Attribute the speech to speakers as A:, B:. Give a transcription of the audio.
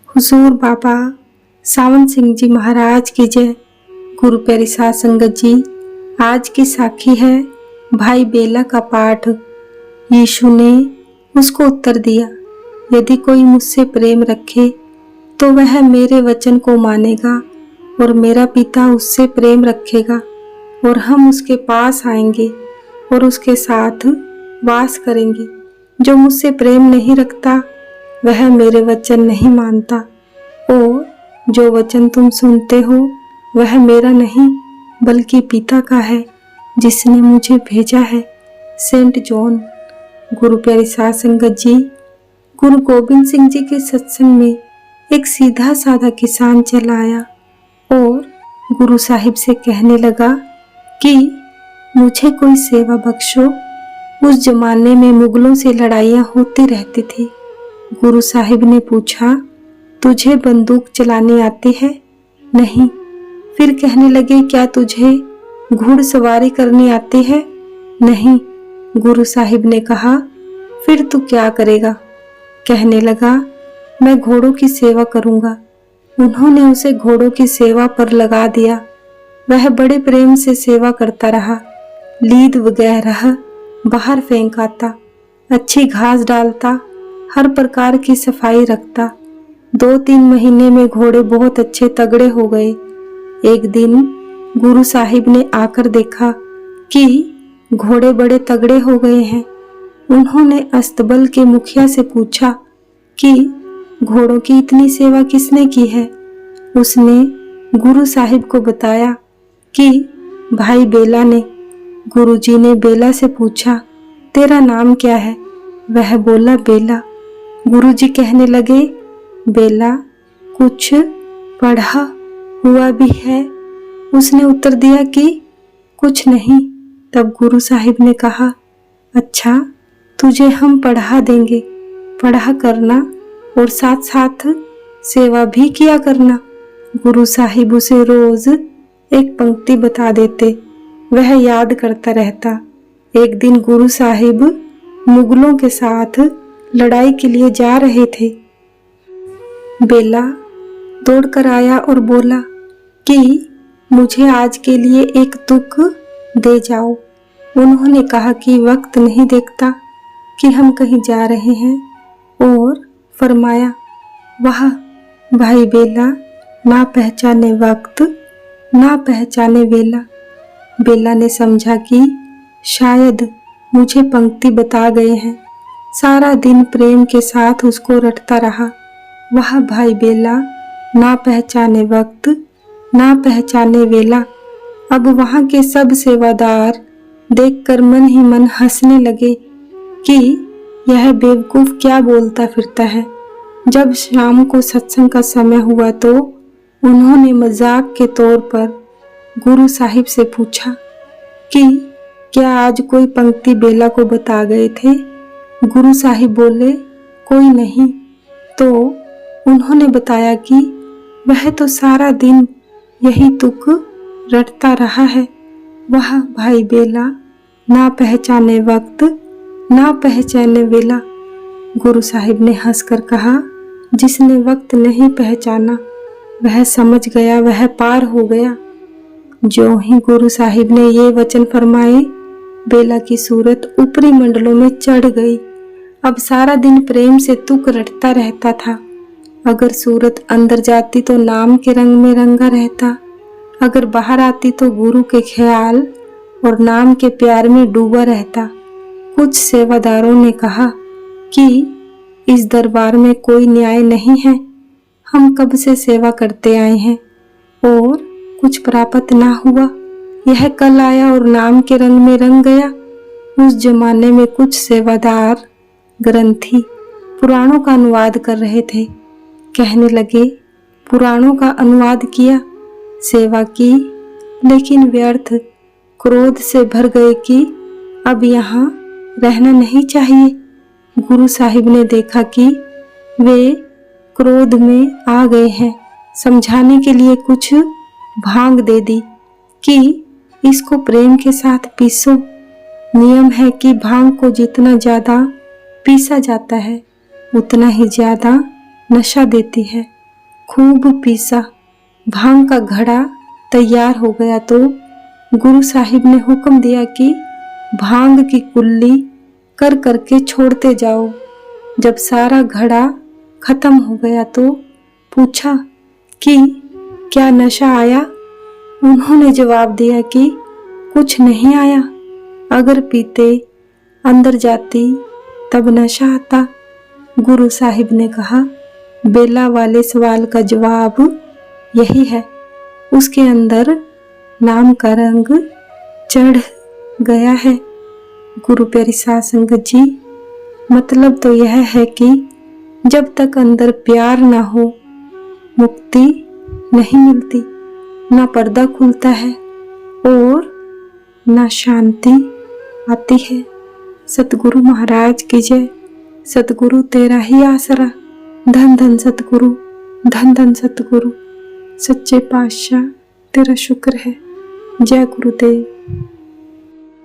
A: हुजूर बाबा सावन सिंह जी महाराज की जय। गुरु प्यारी साध संगत जी, आज की साखी है भाई बेला का पाठ। यीशु ने उसको उत्तर दिया, यदि कोई मुझसे प्रेम रखे तो वह मेरे वचन को मानेगा और मेरा पिता उससे प्रेम रखेगा और हम उसके पास आएंगे और उसके साथ वास करेंगे। जो मुझसे प्रेम नहीं रखता वह मेरे वचन नहीं मानता और जो वचन तुम सुनते हो वह मेरा नहीं बल्कि पिता का है जिसने मुझे भेजा है। Saint John. गुरु प्यारी साध संगत जी, गुरु गोबिंद सिंह जी के सत्संग में एक सीधा साधा किसान चला आया और गुरु साहिब से कहने लगा कि मुझे कोई सेवा बख्शो। उस जमाने में मुगलों से लड़ाइयाँ होती रहती थी। गुरु साहिब ने पूछा, तुझे बंदूक चलानी आती है? नहीं। फिर कहने लगे, क्या तुझे घुड़सवारी करनी आती है? नहीं। गुरु साहिब ने कहा, फिर तू क्या करेगा? कहने लगा, मैं घोड़ों की सेवा करूंगा। उन्होंने उसे घोड़ों की सेवा पर लगा दिया। वह बड़े प्रेम से सेवा करता रहा। लीद वगैरह बाहर फेंक आता, अच्छी घास डालता, हर प्रकार की सफाई रखता। 2-3 महीने में घोड़े बहुत अच्छे तगड़े हो गए। एक दिन गुरु साहिब ने आकर देखा कि घोड़े बड़े तगड़े हो गए हैं। उन्होंने अस्तबल के मुखिया से पूछा कि घोड़ों की इतनी सेवा किसने की है? उसने गुरु साहिब को बताया कि भाई बेला ने। गुरुजी ने बेला से पूछा, तेरा नाम क्या है? वह बोला, बेला। गुरुजी कहने लगे, बेला, कुछ पढ़ा हुआ भी है? उसने उत्तर दिया कि कुछ नहीं। तब गुरु साहिब ने कहा, अच्छा, तुझे हम पढ़ा देंगे, पढ़ा करना और साथ साथ सेवा भी किया करना। गुरु साहिब उसे रोज एक पंक्ति बता देते, वह याद करता रहता। एक दिन गुरु साहिब मुगलों के साथ लड़ाई के लिए जा रहे थे। बेला दौड़कर आया और बोला कि मुझे आज के लिए एक तुक दे जाओ। उन्होंने कहा कि वक्त नहीं देखता कि हम कहीं जा रहे हैं और फरमाया, वाह भाई बेला, ना पहचाने वक्त ना पहचाने वेला। बेला ने समझा कि शायद मुझे पंक्ति बता गए हैं। सारा दिन प्रेम के साथ उसको रटता रहा। वह भाई बेला, ना पहचाने वक्त ना पहचाने वेला। अब वहां के सब सेवादार देखकर मन ही मन हंसने लगे कि यह बेवकूफ क्या बोलता फिरता है। जब शाम को सत्संग का समय हुआ तो उन्होंने मजाक के तौर पर गुरु साहिब से पूछा कि क्या आज कोई पंक्ति बेला को बता गए थे? गुरु साहिब बोले, कोई नहीं। तो उन्होंने बताया कि वह तो सारा दिन यही तुक रटता रहा है। वह भाई बेला, ना पहचाने वक्त ना पहचाने वेला। गुरु साहिब ने हंसकर कहा, जिसने वक्त नहीं पहचाना वह समझ गया वह पार हो गया। जो ही गुरु साहिब ने ये वचन फरमाए, बेला की सूरत ऊपरी मंडलों में चढ़ गई। अब सारा दिन प्रेम से तुक रटता रहता था। अगर सूरत अंदर जाती तो नाम के रंग में रंगा रहता, अगर बाहर आती तो गुरु के ख्याल और नाम के प्यार में डूबा रहता। कुछ सेवादारों ने कहा कि इस दरबार में कोई न्याय नहीं है। हम कब से सेवा करते आए हैं और कुछ प्राप्त ना हुआ। यह कल आया और नाम के रंग में रंग गया। उस जमाने में कुछ सेवादार ग्रंथी पुराणों का अनुवाद कर रहे थे। कहने लगे, पुराणों का अनुवाद किया, सेवा की, लेकिन व्यर्थ। क्रोध से भर गए कि अब यहाँ रहना नहीं चाहिए। गुरु साहिब ने देखा कि वे क्रोध में आ गए हैं। समझाने के लिए कुछ भांग दे दी कि इसको प्रेम के साथ पीसो। नियम है कि भांग को जितना ज्यादा पीसा जाता है उतना ही ज्यादा नशा देती है। खूब पीसा, भांग का घड़ा तैयार हो गया तो गुरु साहिब ने हुक्म दिया कि भांग की कुल्ली कर करके छोड़ते जाओ। जब सारा घड़ा खत्म हो गया तो पूछा कि क्या नशा आया? उन्होंने जवाब दिया कि कुछ नहीं आया, अगर पीते अंदर जाती तब नशा आता। गुरु साहिब ने कहा, बेला वाले सवाल का जवाब यही है। उसके अंदर नाम का रंग चढ़ गया है। गुरु प्यारी साध संगत जी, मतलब तो यह है कि जब तक अंदर प्यार ना हो मुक्ति नहीं मिलती, ना पर्दा खुलता है और ना शांति आती है। सतगुरु महाराज की जय। सतगुरु तेरा ही आसरा, धन धन सतगुरु, धन धन सतगुरु। सच्चे पातशाह तेरा शुक्र है। जय गुरुदेव।